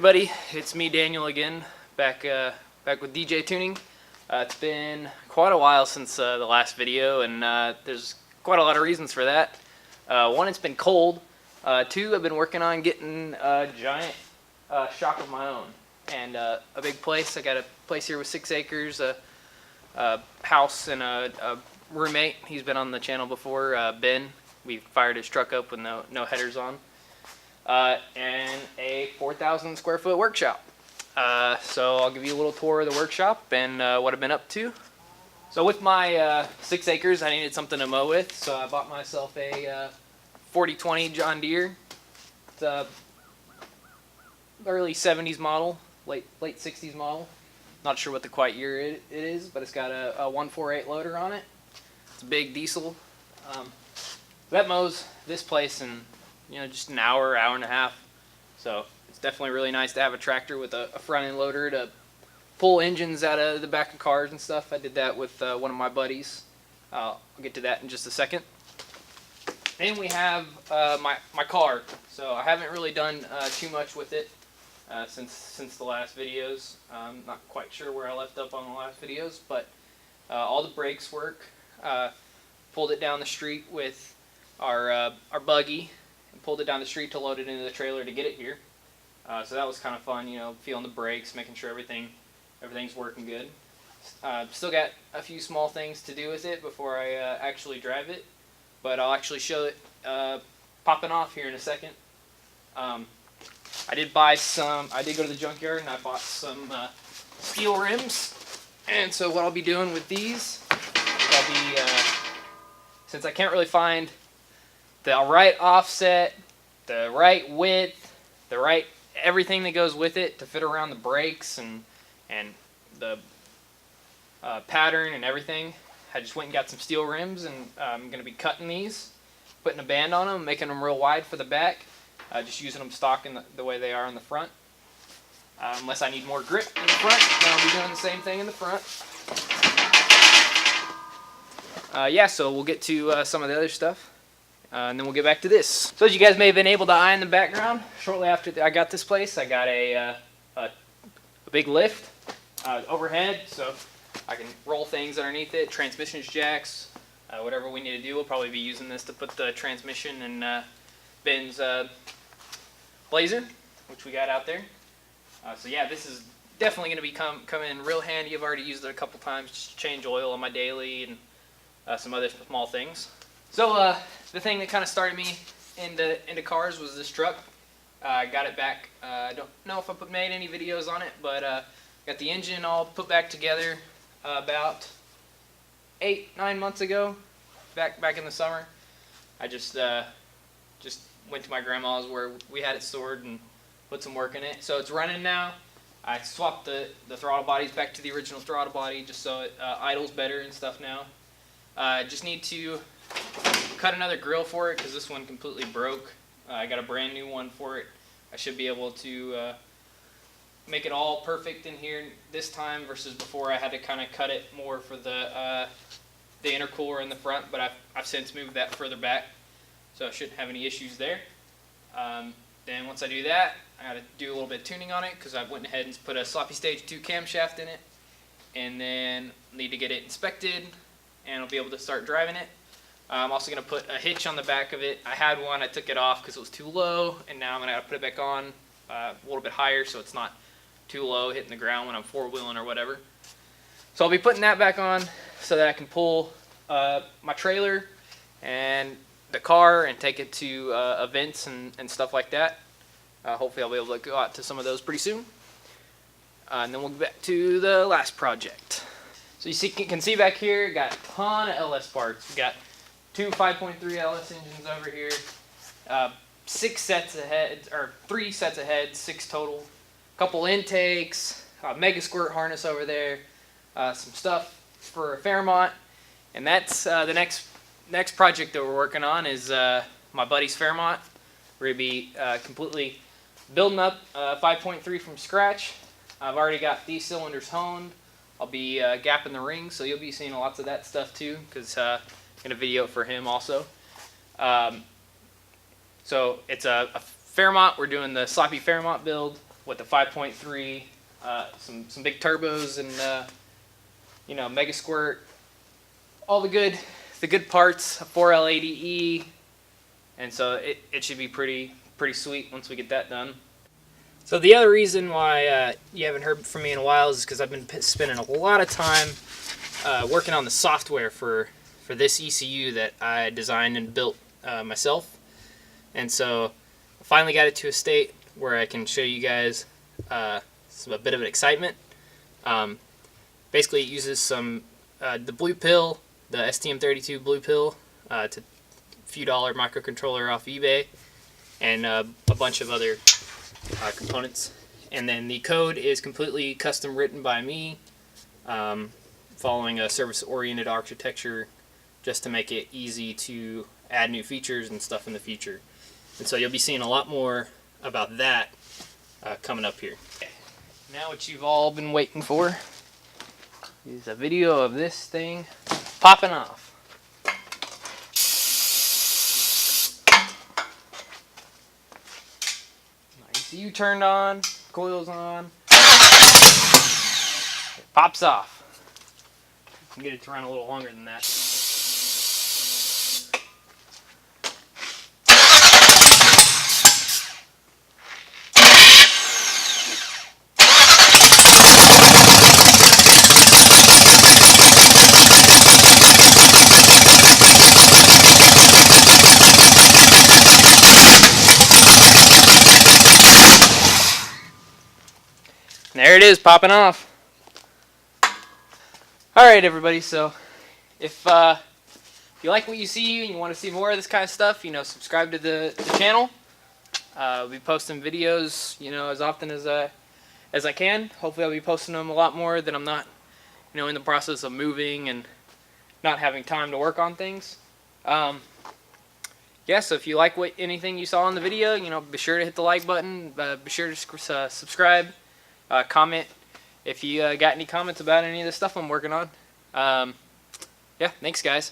everybody, it's me Daniel again, back with DJ Tuning. It's been quite a while since the last video, and there's quite a lot of reasons for that. One, it's been cold. Two, I've been working on getting a giant shop of my own, and a big place. I got a place here with 6 acres, a house, and a roommate. He's been on the channel before, Ben. We fired his truck up with no headers on. And a 4,000 square foot workshop. So I'll give you a little tour of the workshop and what I've been up to. So with my 6 acres, I needed something to mow with, so I bought myself a 4020 John Deere. It's a early 70s model, late 60s model. Not sure what the quite year it is, but it's got a 148 loader on it. It's a big diesel. That mows this place in just an hour and a half. So it's definitely really nice to have a tractor with a front end loader to pull engines out of the back of cars and stuff. I did that with one of my buddies. I'll get to that in just a second. Then we have my car. So I haven't really done too much with it since the last videos. I'm not quite sure where I left up on the last videos, but all the brakes work. Pulled it down the street with our buggy. Pulled it down the street to load it into the trailer to get it here. So that was kind of fun, feeling the brakes, making sure everything's working good. Still got a few small things to do with it before I actually drive it, but I'll actually show it popping off here in a second. I did go to the junkyard and I bought some steel rims, and so what I'll be doing with these, since I can't really find the right offset, the right width, the right everything that goes with it to fit around the brakes and the pattern and everything. I just went and got some steel rims, and I'm going to be cutting these, putting a band on them, making them real wide for the back, just using them stock in the way they are in the front. Unless I need more grip in the front, then I'll be doing the same thing in the front. Yeah, so we'll get to some of the other stuff. And then we'll get back to this. So as you guys may have been able to eye in the background, shortly after I got this place, I got a big lift overhead, so I can roll things underneath it, transmissions jacks, whatever we need to do. We'll probably be using this to put the transmission in Ben's Blazer, which we got out there. So yeah, this is definitely going to come in real handy. I've already used it a couple times, just to change oil on my daily and some other small things. So the thing that kind of started me into cars was this truck. I got it back. I don't know if I made any videos on it, but got the engine all put back together about 8-9 months ago, back in the summer. I just went to my grandma's where we had it stored and put some work in it. So it's running now. I swapped the throttle bodies back to the original throttle body just so it idles better and stuff now. I just need to cut another grill for it because this one completely broke. I got a brand new one for it. I should be able to make it all perfect in here this time versus before I had to kind of cut it more for the intercooler in the front, but I've since moved that further back, so I shouldn't have any issues there. Then once I do that, I got to do a little bit of tuning on it because I went ahead and put a sloppy stage 2 camshaft in it, and then need to get it inspected, and I'll be able to start driving it. I'm also going to put a hitch on the back of it. I had one, I took it off because it was too low, and now I'm going to put it back on a little bit higher so it's not too low hitting the ground when I'm four-wheeling or whatever. So I'll be putting that back on so that I can pull my trailer and the car and take it to events and stuff like that. Hopefully I'll be able to go out to some of those pretty soon. And then we'll get back to the last project. So you can see back here, got a ton of LS parts. We got 2 5.3 LS engines over here, 6 sets of heads, or 3 sets of heads, 6 total. Couple intakes, a mega squirt harness over there, some stuff for a Fairmont, and that's the next project that we're working on is my buddy's Fairmont. We're gonna be completely building up 5.3 from scratch. I've already got these cylinders honed. I'll be gapping the rings, so you'll be seeing lots of that stuff too, because I'm going to video for him also. So it's a Fairmont. We're doing the sloppy Fairmont build. with the 5.3, some big turbos, and you know, mega squirt, all the good parts, a 4L80E, and so it should be pretty sweet once we get that done. So the other reason why you haven't heard from me in a while is because I've been spending a lot of time working on the software for this ECU that I designed and built myself. And so I finally got it to a state where I can show you guys a bit of an excitement. Basically it uses the blue pill, the STM32 blue pill, to a few dollar microcontroller off eBay, and a bunch of other components. And then the code is completely custom written by me, following a service-oriented architecture just to make it easy to add new features and stuff in the future. And so you'll be seeing a lot more about that coming up here. Now what you've all been waiting for is a video of this thing popping off. ECU turned on, coils on, it pops off. You can get it to run a little longer than that. There it is, popping off. Alright everybody, so if you like what you see and you want to see more of this kind of stuff, you know, subscribe to the channel. We'll be posting videos, you know, as often as I can. Hopefully I'll be posting them a lot more that I'm not, you know, in the process of moving and not having time to work on things. Yeah, so if you like anything you saw in the video, you know, be sure to hit the like button, be sure to subscribe. Comment if you got any comments about any of the stuff I'm working on. Yeah, thanks guys.